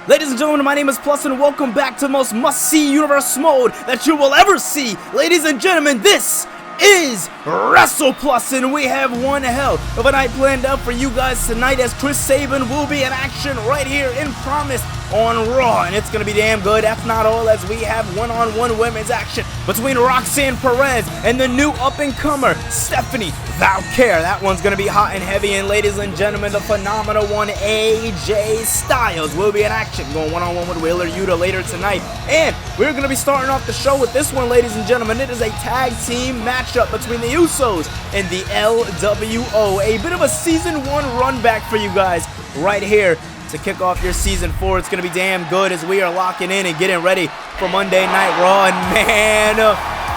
Ladies and gentlemen, my name is Plus and welcome back to the most must-see universe mode that you will ever see. Ladies and gentlemen, this is Wrestlepluss, and we have one hell of a night planned up for you guys tonight, as Chris Sabin will be in action right here in Promise on Raw, and it's gonna be damn good. That's not all, as we have one-on-one women's action between Roxanne, Perez and the new up-and-comer Stephanie Vaquer. That one's gonna be hot and heavy, and ladies and gentlemen, the phenomenal one AJ Styles will be in action, going one-on-one with Wheeler Yuta later tonight. And we're gonna be starting off the show with this one, ladies and gentlemen. It is a tag team matchup between the Usos and the LWO. A bit of a Season 1 run back for you guys right here to kick off your Season 4. It's going to be damn good as we are locking in and getting ready for Monday Night Raw. And man,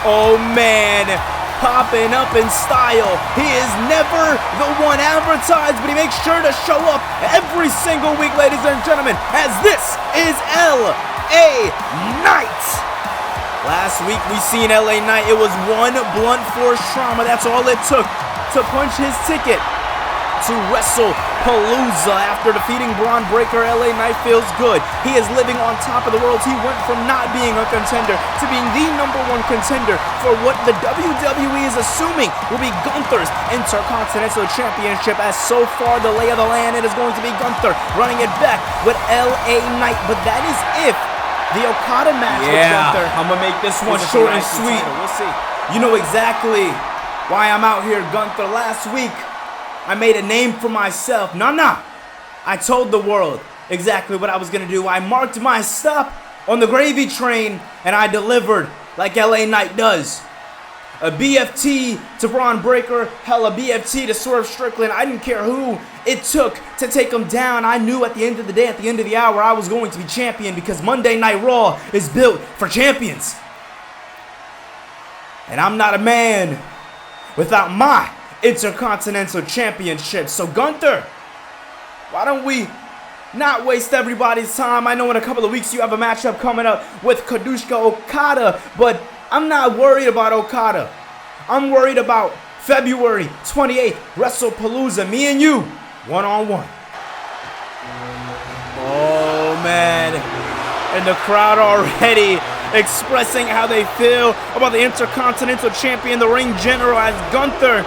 oh man, popping up in style. He is never the one advertised, but he makes sure to show up every single week, ladies and gentlemen, as this is LA Knight. Last week we seen LA Knight. It was one blunt force trauma. That's all it took to punch his ticket to Wrestlepluss. After defeating Braun Breaker, LA Knight feels good. He is living on top of the world. He went from not being a contender to being the #1 contender for what the WWE is assuming will be Gunther's Intercontinental Championship, as so far the lay of the land, it is going to be Gunther running it back with LA Knight. But that is if the Okada match with Gunther. I'm going to make this one short and sweet. We'll see. You know exactly why I'm out here, Gunther. Last week, I made a name for myself. Nah. I told the world exactly what I was going to do. I marked my stop on the gravy train, and I delivered like LA Knight does. A BFT to Braun Breaker, hell, a BFT to Swerve Strickland. I didn't care who it took to take him down. I knew at the end of the day, at the end of the hour, I was going to be champion, because Monday Night Raw is built for champions. And I'm not a man without my Intercontinental Championship. So Gunther, why don't we not waste everybody's time? I know in a couple of weeks you have a matchup coming up with Kazuchika Okada, but I'm not worried about Okada. I'm worried about February 28th, Wrestlepluss, me and you, one-on-one. Oh man, and the crowd already expressing how they feel about the Intercontinental Champion, the ring general, as Gunther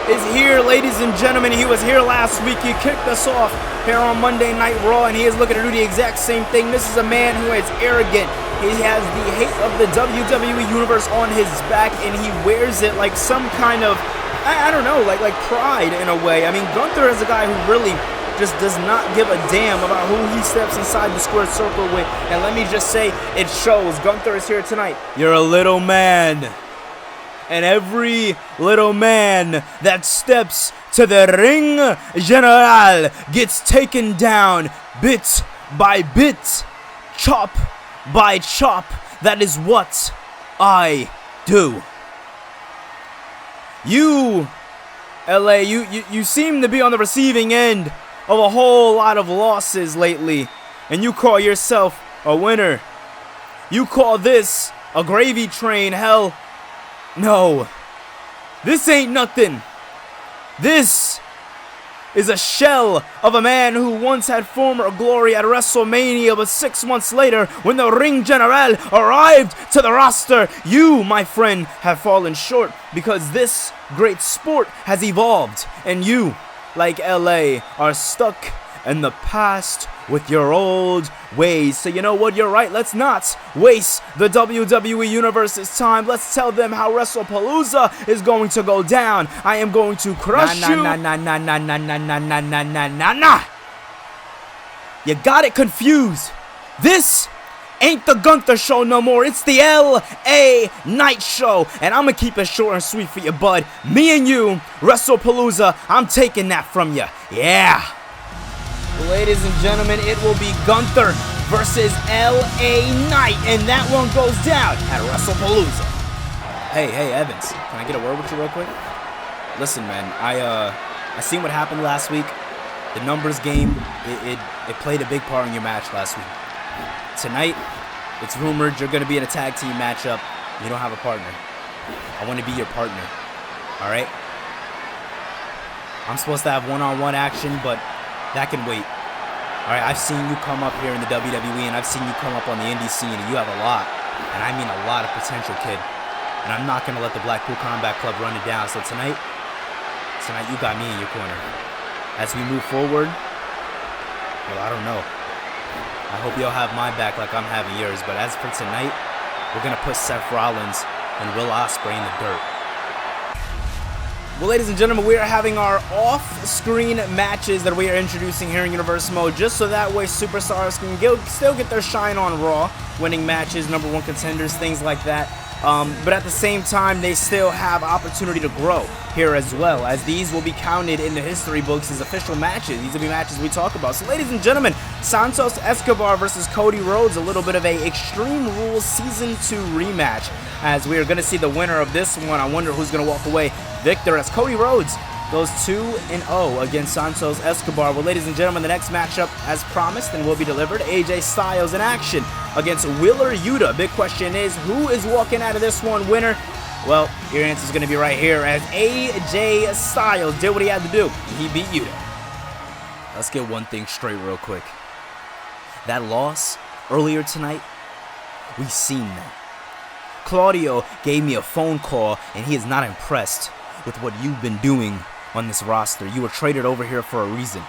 is here, ladies and gentlemen. He was here last week. He kicked us off here on Monday Night Raw, and he is looking to do the exact same thing. This is a man who is arrogant. He has the hate of the WWE Universe on his back, and he wears it like some kind of, I don't know, like pride in a way. I mean, Gunther is a guy who really just does not give a damn about who he steps inside the square circle with. And let me just say, it shows. Gunther is here tonight. You're a little man. And every little man that steps to the ring general gets taken down bit by bit, chop by chop. That is what I do. You, LA, you seem to be on the receiving end of a whole lot of losses lately, and you call yourself a winner. You call this a gravy train. Hell, no, this ain't nothing. This is a shell of a man who once had former glory at WrestleMania, but 6 months later, when the Ring General arrived to the roster, you, my friend, have fallen short, because this great sport has evolved, and you, like LA, are stuck in the past with your old ways. So you know what, you're right, let's not waste the WWE Universe's time. Let's tell them how Wrestlepluss is going to go down. I am going to crush you. Nah. You got it confused. This ain't the Gunther show no more. It's the LA Knight show. And I'm gonna keep it short and sweet for you, bud. Me and you, Wrestlepluss, I'm taking that from you. Yeah. Ladies and gentlemen, it will be Gunther versus LA Knight, and that one goes down at Wrestlepluss. Hey, Evans, can I get a word with you real quick? Listen, man, I seen what happened last week. The numbers game, it played a big part in your match last week. Tonight, it's rumored you're going to be in a tag team matchup. You don't have a partner. I want to be your partner, all right? I'm supposed to have one-on-one action, but that can wait. All right, I've seen you come up here in the WWE, and I've seen you come up on the indie scene, and you have a lot, and I mean a lot of potential, kid. And I'm not going to let the Blackpool Combat Club run it down. So tonight you got me in your corner. As we move forward, well, I don't know. I hope you'll have my back like I'm having yours. But as for tonight, we're going to put Seth Rollins and Will Ospreay in the dirt. Well, ladies and gentlemen, we are having our off-screen matches that we are introducing here in Universe Mode, just so that way superstars can still get their shine on Raw, winning matches, #1 contenders, things like that. But at the same time, they still have opportunity to grow here as well, as these will be counted in the history books as official matches. These will be matches we talk about. So, ladies and gentlemen, Santos Escobar versus Cody Rhodes, a little bit of a Extreme Rules Season 2 rematch, as we are going to see the winner of this one. I wonder who's going to walk away victor, as Cody Rhodes goes 2-0 against Santos Escobar. Well, ladies and gentlemen, the next matchup, as promised and will be delivered, AJ Styles in action against Wheeler Yuta. Big question is, who is walking out of this one winner? Well, your answer is going to be right here, as AJ Styles did what he had to do. He beat Yuta. Let's get one thing straight real quick. That loss earlier tonight, we seen that. Claudio gave me a phone call, and he is not impressed with what you've been doing on this roster. You were traded over here for a reason.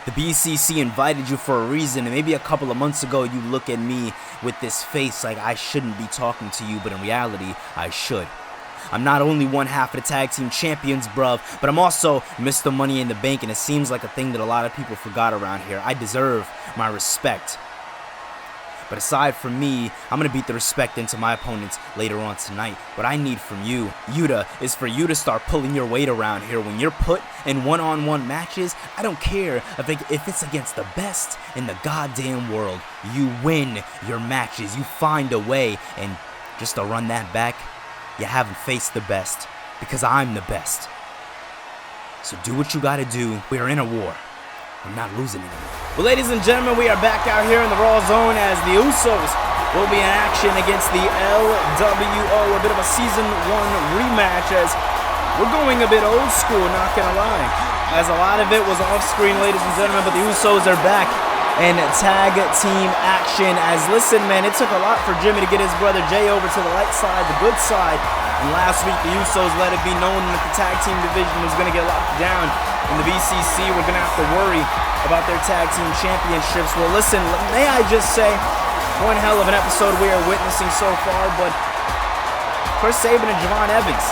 The BCC invited you for a reason, and maybe a couple of months ago you look at me with this face like I shouldn't be talking to you, but in reality, I should. I'm not only one half of the tag team champions, bruv, but I'm also Mr. Money in the Bank, and it seems like a thing that a lot of people forgot around here. I deserve my respect. But aside from me, I'm going to beat the respect into my opponents later on tonight. What I need from you, Yuta, is for you to start pulling your weight around here. When you're put in one-on-one matches, I don't care if it's against the best in the goddamn world. You win your matches. You find a way. And just to run that back, you haven't faced the best, because I'm the best. So do what you got to do. We're in a war. I'm not losing anymore. Well, ladies and gentlemen, we are back out here in the Raw Zone, as the Usos will be in action against the LWO. A bit of a Season 1 rematch, as we're going a bit old school, not gonna lie. As a lot of it was off-screen, ladies and gentlemen, but the Usos are back in tag team action. As, listen, man, it took a lot for Jimmy to get his brother Jay over to the light side, the good side. And last week, the Usos let it be known that the tag team division was going to get locked down. In the BCC, we're going to have to worry about their tag team championships. Well, listen, may I just say, one hell of an episode we are witnessing so far, but Chris Sabin and Javon Evans.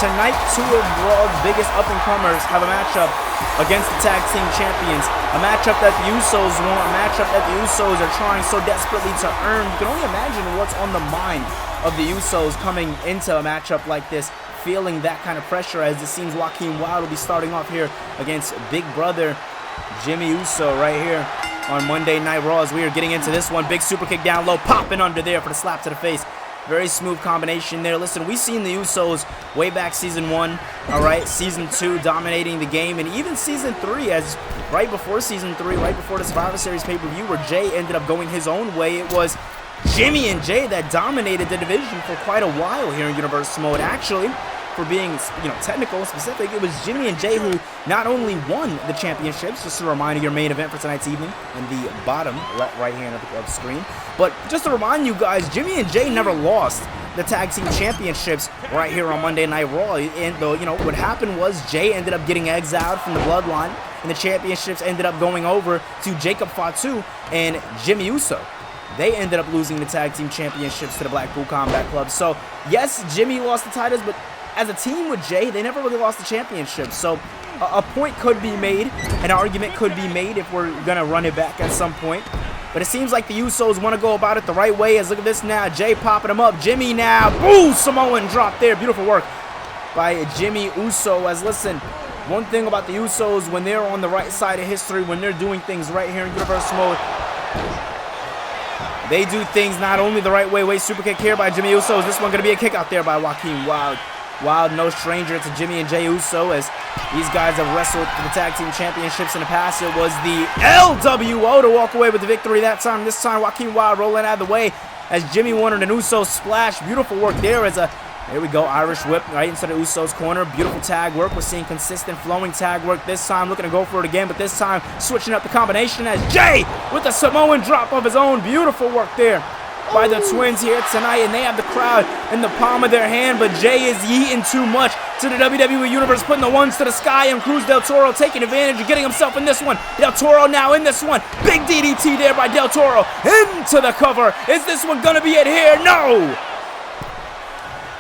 Tonight, two of Raw's biggest up-and-comers have a matchup against the tag team champions. A matchup that the Usos want, a matchup that the Usos are trying so desperately to earn. You can only imagine what's on the mind of the Usos coming into a matchup like this, feeling that kind of pressure, as it seems Joaquin Wilde will be starting off here against big brother Jimmy Uso right here on Monday Night Raw. As we are getting into this one, big super kick down low, popping under there for the slap to the face. Very smooth combination there. Listen, we've seen the Usos way back Season 1, all right, Season 2 dominating the game, and even Season 3, as right before Season 3, right before the Survivor Series pay-per-view, where Jay ended up going his own way. It was Jimmy and Jay that dominated the division for quite a while here in Universe Mode. Actually, for being, technical, specific, it was Jimmy and Jay who not only won the championships, just a reminder, your main event for tonight's evening in the bottom right hand of the screen, but just to remind you guys, Jimmy and Jay never lost the tag team championships right here on Monday Night Raw. And though, what happened was Jay ended up getting exiled from the Bloodline, and the championships ended up going over to Jacob Fatu and Jimmy Uso. They ended up losing the tag team championships to the Blackpool Combat Club. So yes, Jimmy lost the titles, but as a team with Jay, they never really lost the championship. So a point could be made, an argument could be made if we're going to run it back at some point. But it seems like the Usos want to go about it the right way. As look at this now, Jay popping him up. Jimmy now, boom, Samoan drop there. Beautiful work by Jimmy Uso. As listen, one thing about the Usos, when they're on the right side of history, when they're doing things right here in Universe Mode, they do things not only the right way. Super kick here by Jimmy Uso. Is this one going to be a kick out there by Joaquin Wilde? Wilde, no stranger to Jimmy and Jay Uso, as these guys have wrestled for the tag team championships in the past. It was the LWO to walk away with the victory that time. This time, Joaquin Wilde rolling out of the way as Jimmy wanted an Uso splash. Beautiful work there as a Here we go, Irish whip right into the Usos corner. Beautiful tag work. We're seeing consistent flowing tag work this time. Looking to go for it again, but this time switching up the combination as Jay with the Samoan drop of his own. Beautiful work there by the twins here tonight, and they have the crowd in the palm of their hand, but Jay is yeeting too much to the WWE Universe, putting the ones to the sky, and Cruz Del Toro taking advantage of getting himself in this one. Del Toro now in this one. Big DDT there by Del Toro into the cover. Is this one gonna be it here? No!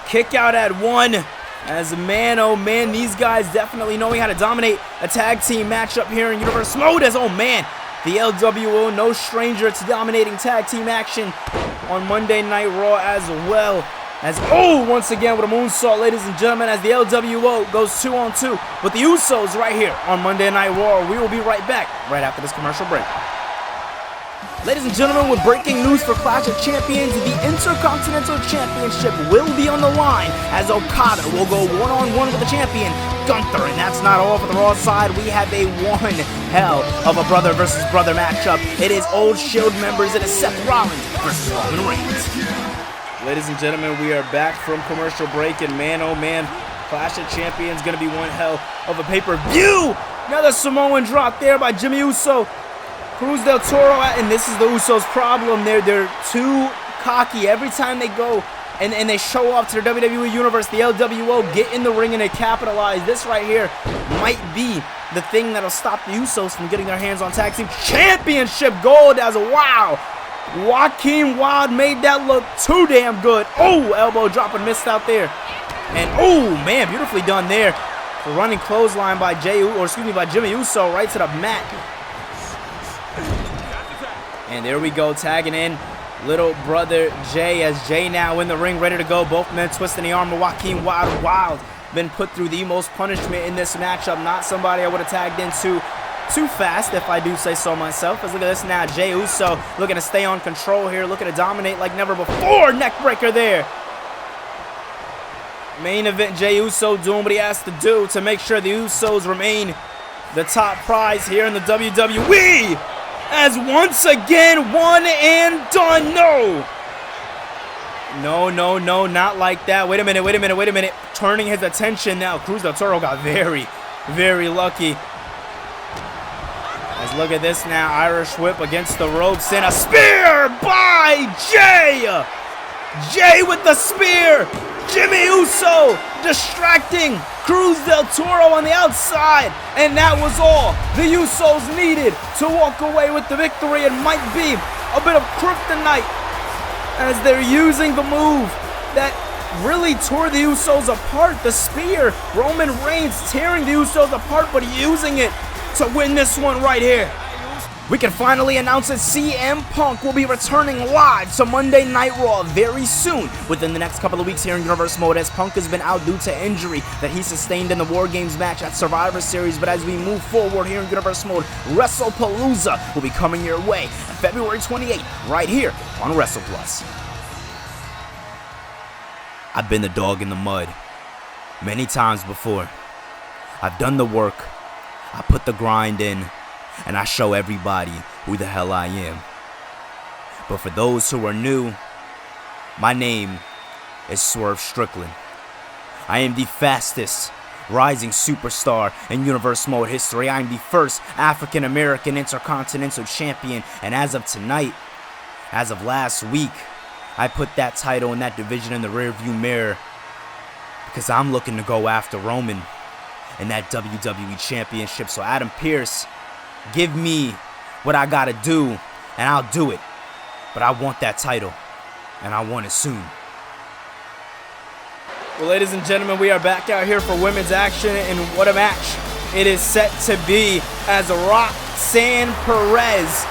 Kick out at 1. As man, oh man, these guys definitely knowing how to dominate a tag team matchup here in Universe Mode. As oh man, the LWO, no stranger to dominating tag team action on Monday Night Raw as well. As, oh, once again with a moonsault, ladies and gentlemen, as the LWO goes 2-on-2 with the Usos right here on Monday Night Raw. We will be right back right after this commercial break. Ladies and gentlemen, with breaking news for Clash of Champions, the Intercontinental Championship will be on the line as Okada will go one-on-one with the champion, Gunther. And that's not all for the Raw side. We have a one hell of a brother versus brother matchup. It is old Shield members. It is Seth Rollins versus Roman Reigns. Ladies and gentlemen, we are back from commercial break, and man, oh man, Clash of Champions going to be one hell of a pay-per-view. Another Samoan drop there by Jimmy Uso. Cruz Del Toro, and this is the Usos' problem. They're too cocky every time they go and they show off to their WWE Universe. The LWO get in the ring and they capitalize. This right here might be the thing that'll stop the Usos from getting their hands on Tag Team Championship gold. As a wow, Joaquin Wilde made that look too damn good. Oh, elbow drop and missed out there. And oh man, beautifully done there. A running clothesline by Jimmy Uso right to the mat. And there we go, tagging in little brother Jay, as Jay now in the ring, ready to go. Both men twisting the arm of Joaquin Wilde. Wilde been put through the most punishment in this matchup. Not somebody I would have tagged into too fast, if I do say so myself. As look at this now, Jay Uso looking to stay on control here, looking to dominate like never before. Neck breaker there. Main event, Jay Uso doing what he has to do to make sure the Usos remain the top prize here in the WWE. As once again, one and done. No, not like that. Wait a minute. Turning his attention now. Cruz Del Toro got very, very lucky. As look at this now, Irish whip against the ropes and a spear by Jay. Jay with the spear. Jimmy Uso distracting Cruz Del Toro on the outside, and that was all the Usos needed to walk away with the victory. It might be a bit of kryptonite as they're using the move that really tore the Usos apart, the spear. Roman Reigns tearing the Usos apart, but using it to win this one right here. We can finally announce that CM Punk will be returning live to Monday Night Raw very soon, within the next couple of weeks here in Universe Mode, as Punk has been out due to injury that he sustained in the War Games match at Survivor Series. But as we move forward here in Universe Mode, Wrestlepalooza will be coming your way February 28th, right here on Wrestleplus. I've been the dog in the mud many times before. I've done the work, I put the grind in, and I show everybody who the hell I am. But for those who are new, my name is Swerve Strickland. I am the fastest rising superstar in Universe Mode history. I am the first African American Intercontinental Champion, and as of tonight, as of last week, I put that title and that division in the rearview mirror because I'm looking to go after Roman in that WWE Championship. So Adam Pearce, give me what I gotta do, and I'll do it. But I want that title, and I want it soon. Well, ladies and gentlemen, we are back out here for women's action, and what a match it is set to be, as Roxanne Perez,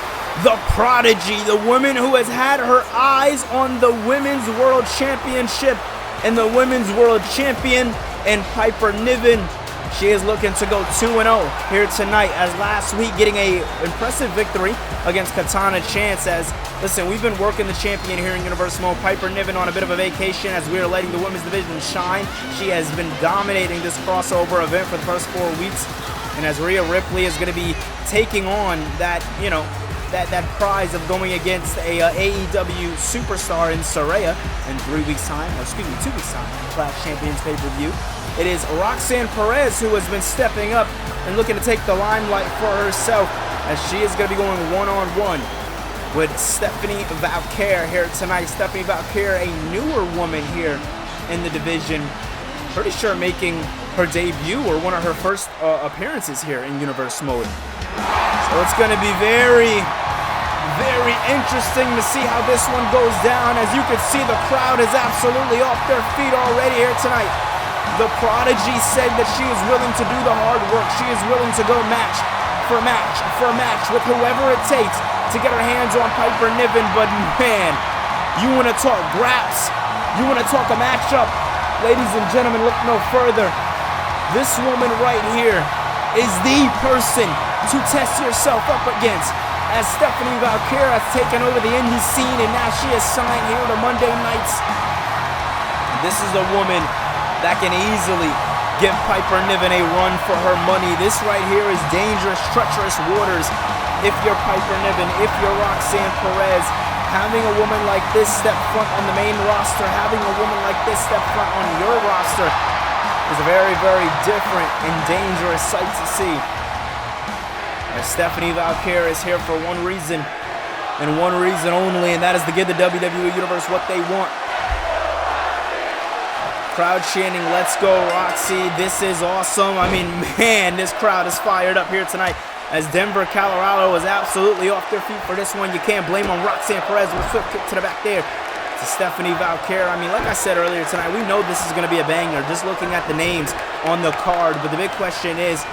the prodigy, the woman who has had her eyes on the Women's World Championship and the Women's World Champion, and Piper Niven. She is looking to go 2-0 here tonight, as last week getting a impressive victory against Katana Chance. As, listen, we've been working the champion here in Universe Mode. Piper Niven on a bit of a vacation as we are letting the women's division shine. She has been dominating this crossover event for the first 4 weeks. And as Rhea Ripley is going to be taking on that, that prize of going against a AEW superstar in Saraya in 3 weeks time, or excuse me, 2 weeks time, Clash Champions pay-per-view. It is Roxanne Perez who has been stepping up and looking to take the limelight for herself, as she is going to be going one-on-one with Stephanie Vaquer here tonight. Stephanie Vaquer, a newer woman here in the division, pretty sure making her debut or one of her first appearances here in Universe Mode. So it's going to be very interesting to see how this one goes down. As you can see, the crowd is absolutely off their feet already here tonight. The Prodigy said that she is willing to do the hard work. She is willing to go match for match with whoever it takes to get her hands on Piper Niven. But man, you want to talk graps, you want to talk a matchup, ladies and gentlemen, look no further. This woman right here is the person to test yourself up against, as Stephanie Vaquer has taken over the indie scene and now she is signed here to Monday nights. This is a woman that can easily give Piper Niven a run for her money. This right here is dangerous, treacherous waters. If you're Piper Niven, if you're Roxanne Perez, having a woman like this step front on the main roster, having a woman like this step front on your roster is a very different and dangerous sight to see. As Stephanie Vaquer is here for one reason, and one reason only, and that is to give the WWE Universe what they want. Crowd chanting, "Let's go, Roxy. This is awesome." I mean, man, this crowd is fired up here tonight, as Denver, Colorado is absolutely off their feet for this one. You can't blame on Roxanne Perez with a swift kick to the back there to Stephanie Vaquer. I mean, like I said earlier tonight, we know this is going to be a banger just looking at the names on the card. But the big question is,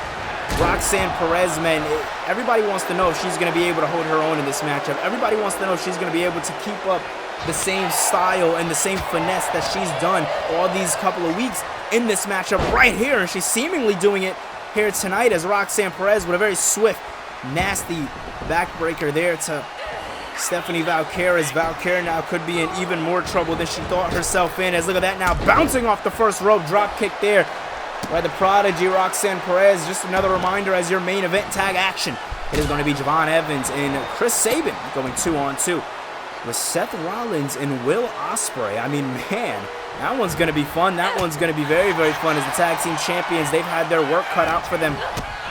Roxanne Perez, man, everybody wants to know if she's going to be able to hold her own in this matchup. Everybody wants to know if she's going to be able to keep up the same style and the same finesse that she's done all these couple of weeks in this matchup right here. And she's seemingly doing it here tonight, as Roxanne Perez with a very swift, nasty backbreaker there to Stephanie Vaquer, as Vaquer now could be in even more trouble than she thought herself in. As look at that now, bouncing off the first rope, drop kick there by the Prodigy, Roxanne Perez. Just another reminder, as your main event tag action, it is going to be Javon Evans and Chris Sabin going 2-on-2 with Seth Rollins and Will Ospreay. I mean, man, that one's going to be fun. That one's going to be very fun, as the tag team champions, they've had their work cut out for them,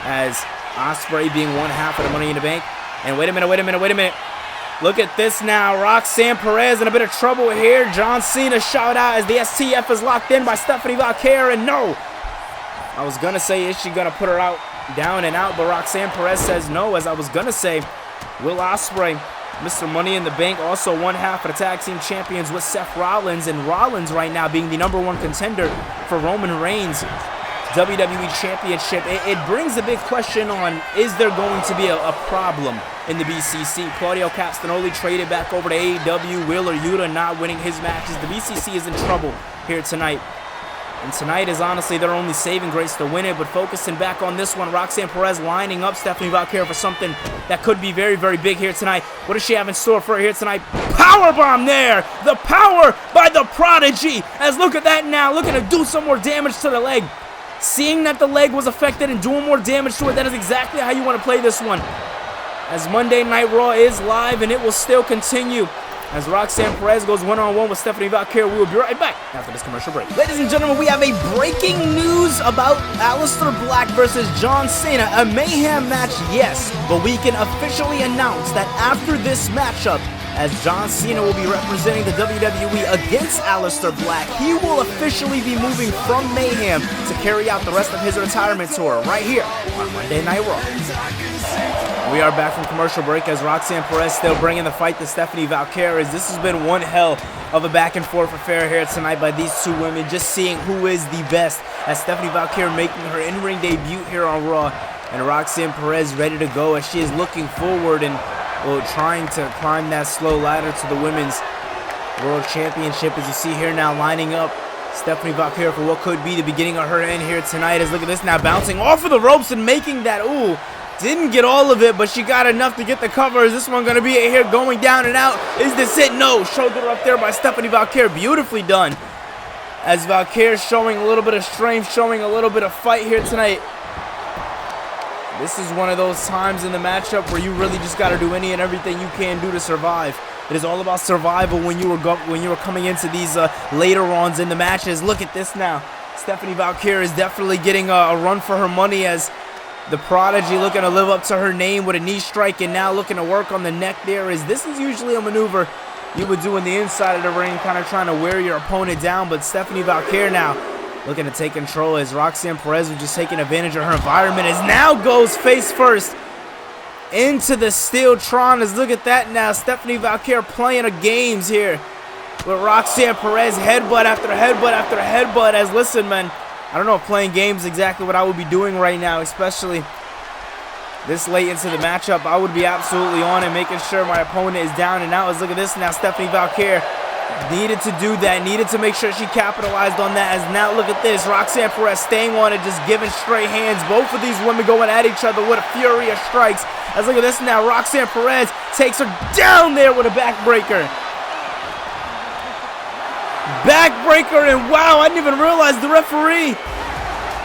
as Ospreay being one half of the Money in the Bank. And wait a minute. Look at this now. Roxanne Perez in a bit of trouble here. John Cena shout out as the STF is locked in by Stephanie Vaquer. And no, I was going to say, is she going to put her out, down and out? But Roxanne Perez says no, as I was going to say, Will Ospreay, Mr. Money in the Bank, also one half of the tag team champions with Seth Rollins. And Rollins right now being the #1 contender for Roman Reigns' WWE Championship. It brings a big question on, is there going to be a problem in the BCC? Claudio Castagnoli traded back over to AEW. Wheeler Yuta not winning his matches. The BCC is in trouble here tonight. And tonight is honestly their only saving grace to win it. But focusing back on this one, Roxanne Perez lining up Stephanie Vaquer for something that could be very big here tonight. What does she have in store for her here tonight? Powerbomb there! The power by the Prodigy! As look at that now, looking to do some more damage to the leg. Seeing that the leg was affected and doing more damage to it, that is exactly how you want to play this one. As Monday Night Raw is live, and it will still continue. As Roxanne Perez goes one-on-one with Stephanie Vaquer. We will be right back after this commercial break. Ladies and gentlemen, we have a breaking news about Aleister Black versus John Cena. A mayhem match, yes, but we can officially announce that after this matchup, as John Cena will be representing the WWE against Aleister Black, he will officially be moving from Mayhem to carry out the rest of his retirement tour right here on Monday Night Raw. We are back from commercial break, as Roxanne Perez still bringing the fight to Stephanie Vaquer. As this has been one hell of a back and forth affair here tonight by these two women, just seeing who is the best, as Stephanie Vaquer making her in-ring debut here on Raw, and Roxanne Perez ready to go as she is looking forward and trying to climb that slow ladder to the Women's World Championship. As you see here now, lining up Stephanie Vaquer for what could be the beginning of her end here tonight. As look at this now, bouncing off of the ropes and making that, didn't get all of it, but she got enough to get the cover. Is this one going to be it here, going down and out? Is this it? No. Shoulder up there by Stephanie Vaquer. Beautifully done. As Vaquer showing a little bit of strength, showing a little bit of fight here tonight. This is one of those times in the matchup where you really just got to do any and everything you can do to survive. It is all about survival when you were coming into these later ons in the matches. Look at this now. Stephanie Vaquer is definitely getting a run for her money as the Prodigy looking to live up to her name with a knee strike and now looking to work on the neck there. This is usually a maneuver you would do on the inside of the ring, kind of trying to wear your opponent down, but Stephanie Vaquer now looking to take control as Roxanne Perez was just taking advantage of her environment as now goes face first into the Steeltron. As look at that now, Stephanie Vaquer playing the games here with Roxanne Perez, headbutt after headbutt after headbutt. As listen, man, I don't know if playing games exactly what I would be doing right now, especially this late into the matchup. I would be absolutely on it, making sure my opponent is down and out. As look at this now, Stephanie Vaquer needed to do that, needed to make sure she capitalized on that. As now look at this, Roxanne Perez staying on it, just giving straight hands. Both of these women going at each other with a fury of strikes. As look at this now, Roxanne Perez takes her down there with a backbreaker. Backbreaker, and wow, I didn't even realize the referee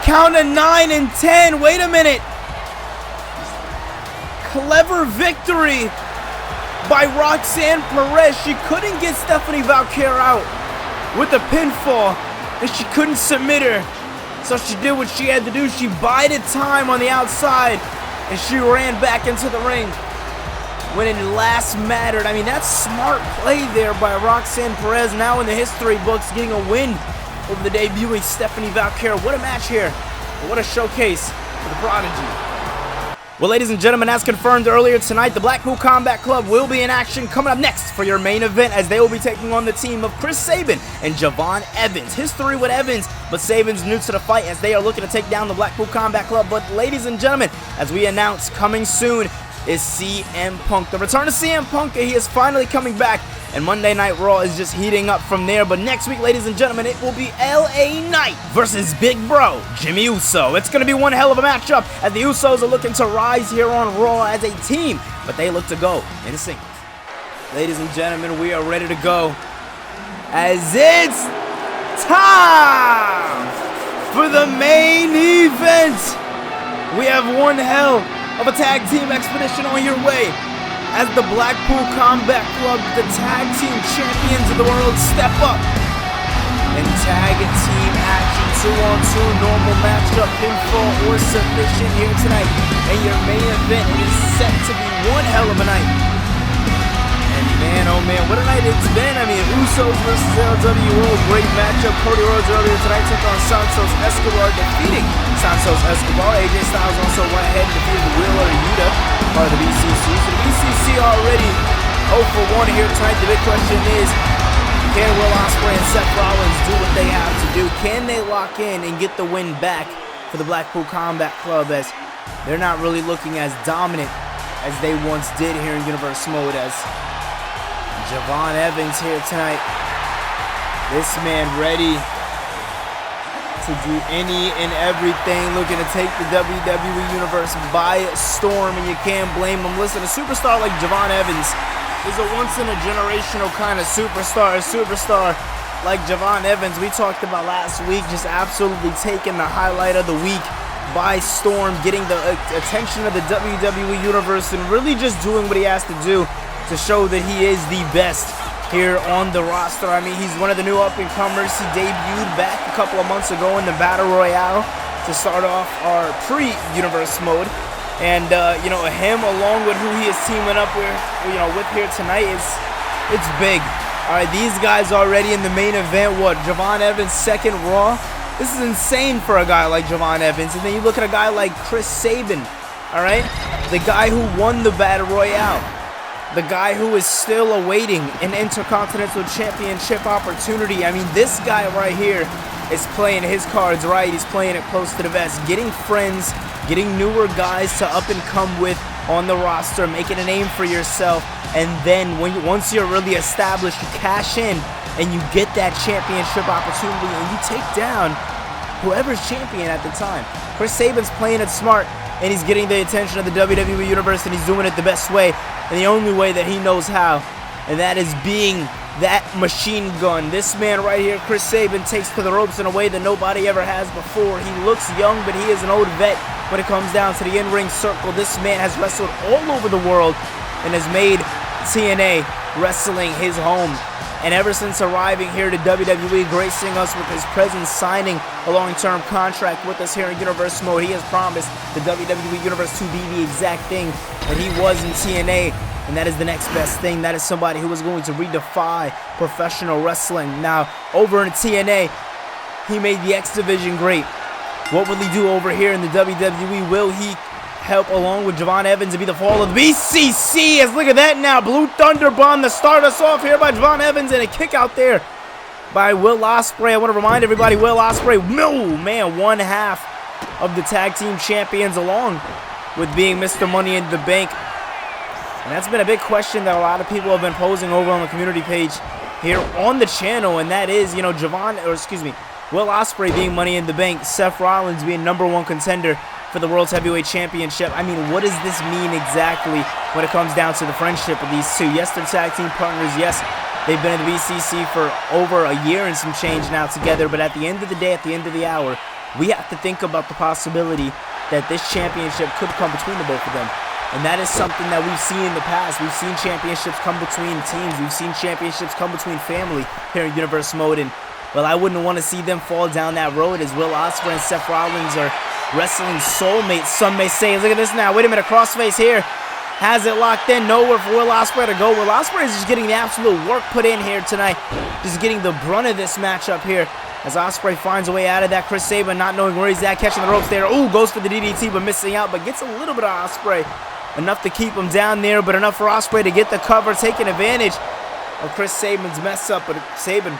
counted 9 and 10. Wait a minute. Clever victory by Roxanne Perez. She couldn't get Stephanie Vaquer out with a pinfall, and she couldn't submit her. So she did what she had to do. She bided time on the outside, and she ran back into the ring when it last mattered. I mean, that's smart play there by Roxanne Perez, now in the history books, getting a win over the debuting Stephanie Vaquer. What a match here. What a showcase for the Prodigy. Well, ladies and gentlemen, as confirmed earlier tonight, the Blackpool Combat Club will be in action coming up next for your main event, as they will be taking on the team of Chris Sabin and Javon Evans. History with Evans, but Sabin's new to the fight as they are looking to take down the Blackpool Combat Club. But ladies and gentlemen, as we announce, coming soon is CM Punk. The return of CM Punk, he is finally coming back, and Monday Night Raw is just heating up from there. But next week, ladies and gentlemen, it will be LA Knight versus Big Bro Jimmy Uso. It's going to be one hell of a matchup as the Usos are looking to rise here on Raw as a team, but they look to go in a singles. Ladies and gentlemen, we are ready to go as it's time for the main event. We have one hell of a tag team expedition on your way as the Blackpool Combat Club, the tag team champions of the world, step up and tag team action 2-on-2 normal matchup, pinfall or submission here tonight. And your main event is set to be one hell of a night. And man, oh man, what a night it's been. I mean, Usos versus LW World, great matchup. Cody Rhodes earlier tonight took on Santos Escobar, defeating Santos Escobar. AJ Styles also went ahead and defeated Wheeler Yuta, part of the BCC. So the BCC already 0 for 1 here tonight. The big question is, can Will Ospreay and Seth Rollins do what they have to do? Can they lock in and get the win back for the Blackpool Combat Club, as they're not really looking as dominant as they once did here in Universe Mode, as Javon Evans here tonight. This man ready to do any and everything, looking to take the WWE Universe by storm, and you can't blame him. Listen, a superstar like Javon Evans is a once-in-a-generational kind of superstar. A superstar like Javon Evans, we talked about last week, just absolutely taking the highlight of the week by storm, getting the attention of the WWE Universe, and really just doing what he has to do to show that he is the best here on the roster. I mean, he's one of the new up-and-comers. He debuted back a couple of months ago in the Battle Royale to start off our pre-Universe Mode. And, you know, him along with who he is teaming up with, with here tonight, it's big. All right, these guys already in the main event. What, Javon Evans' second Raw? This is insane for a guy like Javon Evans. And then you look at a guy like Chris Sabin, all right? The guy who won the Battle Royale. The guy who is still awaiting an Intercontinental Championship opportunity. I mean, this guy right here is playing his cards right. He's playing it close to the vest, getting friends, getting newer guys to up and come with on the roster, making a name for yourself. And then once you're really established, you cash in and you get that championship opportunity and you take down whoever's champion at the time. Chris Sabin's playing it smart, and he's getting the attention of the WWE Universe, and he's doing it the best way and the only way that he knows how, and that is being that machine gun. This man right here, Chris Sabin, takes to the ropes in a way that nobody ever has before. He looks young, but he is an old vet. when it comes down to the in-ring circle. This man has wrestled all over the world and has made TNA wrestling his home. And ever since arriving here to WWE, gracing us with his presence, signing a long-term contract with us here in Universe Mode, he has promised the WWE Universe to be the exact thing that he was in TNA, and that is the next best thing. That is somebody who is going to redefine professional wrestling. Now, over in TNA, he made the X Division great. What will he do over here in the WWE? Will he help along with Javon Evans to be the fall of the BCC? As look at that now, Blue Thunder Bomb to start us off here by Javon Evans, and a kick out there by Will Ospreay. I want to remind everybody, Will Ospreay, man, one half of the tag team champions, along with being Mr. Money in the Bank. And that's been a big question that a lot of people have been posing over on the community page here on the channel, and that is, Will Ospreay being Money in the Bank, Seth Rollins being #1 contender for the World's Heavyweight Championship. I mean, what does this mean exactly when it comes down to the friendship of these two? Yes, they're tag team partners. Yes, they've been in the BCC for over a year and some change now together. But at the end of the day, at the end of the hour, we have to think about the possibility that this championship could come between the both of them. And that is something that we've seen in the past. We've seen championships come between teams. We've seen championships come between family here in Universe Mode. And, well, I wouldn't want to see them fall down that road, as Will Ospreay and Seth Rollins are wrestling soulmates, some may say. Look at this now. Wait a minute. Crossface here. Has it locked in. Nowhere for Will Ospreay to go. Will Ospreay is just getting the absolute work put in here tonight. Just getting the brunt of this matchup here, as Ospreay finds a way out of that. Chris Sabin not knowing where he's at, catching the ropes there. Ooh, goes for the DDT, but missing out. But gets a little bit of Ospreay. Enough to keep him down there, but enough for Ospreay to get the cover, taking advantage of Chris Sabin's mess up. But Sabin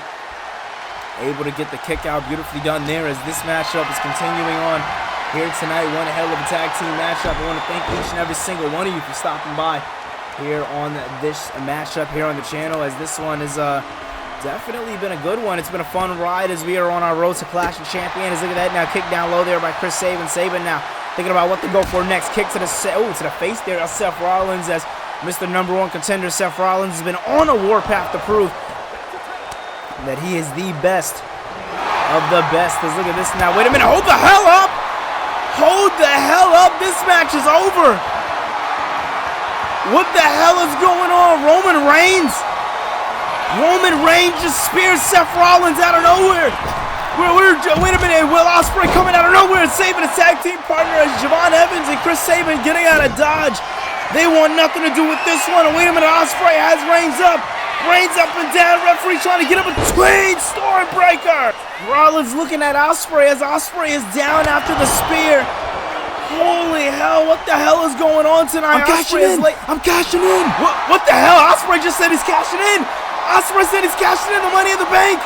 able to get the kick out. Beautifully done there, as this matchup is continuing on here tonight. One hell of a tag team matchup. I want to thank each and every single one of you for stopping by here on this matchup here on the channel, as this one is definitely been a good one. It's been a fun ride as we are on our road to Clash of Champions. Look at that now, kick down low there by Chris Sabin. Sabin now thinking about what to go for next. Kick to the face there of Seth Rollins, as Mr. #1 contender Seth Rollins has been on a warpath to prove that he is the best of the best. Let's look at this now. Wait a minute. Hold the hell up. Hold the hell up. This match is over. What the hell is going on? Roman Reigns just spears Seth Rollins out of nowhere. Wait a minute. Will Ospreay coming out of nowhere and saving his tag team partner, as Javon Evans and Chris Sabin getting out of dodge. They want nothing to do with this one. And wait a minute. Ospreay has Reigns up. Reigns up and down. Referee trying to get him a tween Stormbreaker. Rollins looking at Ospreay, as Ospreay is down after the spear. Holy hell, what the hell is going on tonight? I'm cashing in. What the hell? Ospreay just said he's cashing in. Ospreay said he's cashing in the Money in the Bank.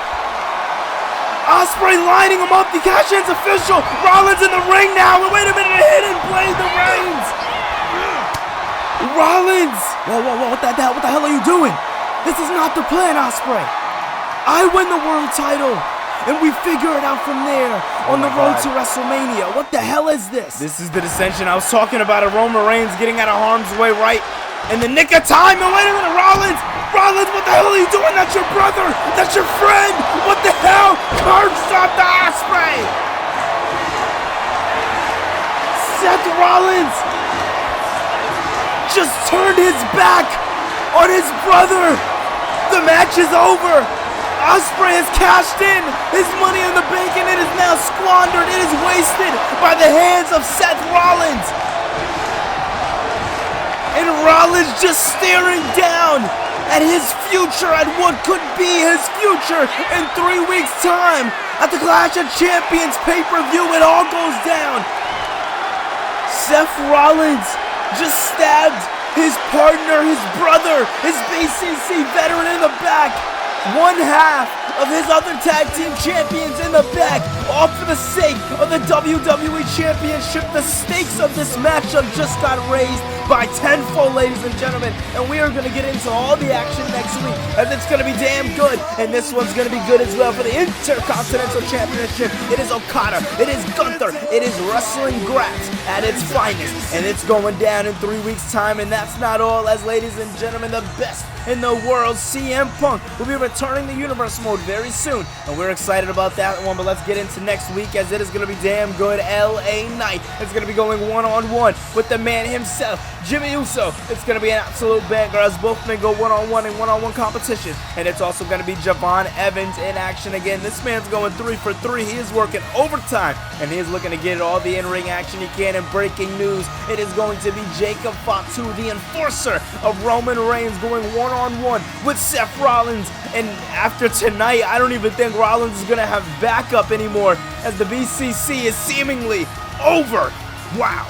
Ospreay lining him up. The cash in's official. Rollins in the ring now. Wait a minute. A hidden blade to Reigns. Rollins. Whoa. What the hell are you doing? This is not the plan, Ospreay. I win the world title, and we figure it out from there on the road to WrestleMania. What the hell is this? This is the dissension I was talking about. Roman Reigns getting out of harm's way right in the nick of time. And wait a minute, Rollins, what the hell are you doing? That's your brother. That's your friend. What the hell? Cards off the Ospreay. Seth Rollins just turned his back on his brother. The match is over. Ospreay has cashed in his Money in the Bank, and it is now squandered. It is wasted by the hands of Seth Rollins. And Rollins just staring down at his future, at what could be his future in 3 weeks' time. At the Clash of Champions pay-per-view, it all goes down. Seth Rollins just stabbed his partner, his brother, his BCC veteran in the back. One half of his other tag team champions in the back, all for the sake of the WWE Championship. The stakes of this matchup just got raised by tenfold, ladies and gentlemen, and we are going to get into all the action next week, and it's going to be damn good, and this one's going to be good as well for the Intercontinental Championship. It is Okada, it is Gunther, it is Wrestling Grats at its finest, and it's going down in 3 weeks' time. And that's not all, as ladies and gentlemen, the best in the world, CM Punk, will be returning to Universe Mode very soon, and we're excited about that one. But let's get into next week, as it is going to be damn good. LA Knight is going to be going one-on-one with the man himself, Jimmy Uso. It's going to be an absolute banger as both men go one-on-one in one-on-one competition, and it's also going to be Javon Evans in action again. This man's going 3 for 3. He is working overtime, and he is looking to get all the in-ring action he can. And breaking news, it is going to be Jacob Fatu, the enforcer of Roman Reigns, going one-on-one with Seth Rollins. And after tonight, I don't even think Rollins is going to have backup anymore, as the BCC is seemingly over. Wow.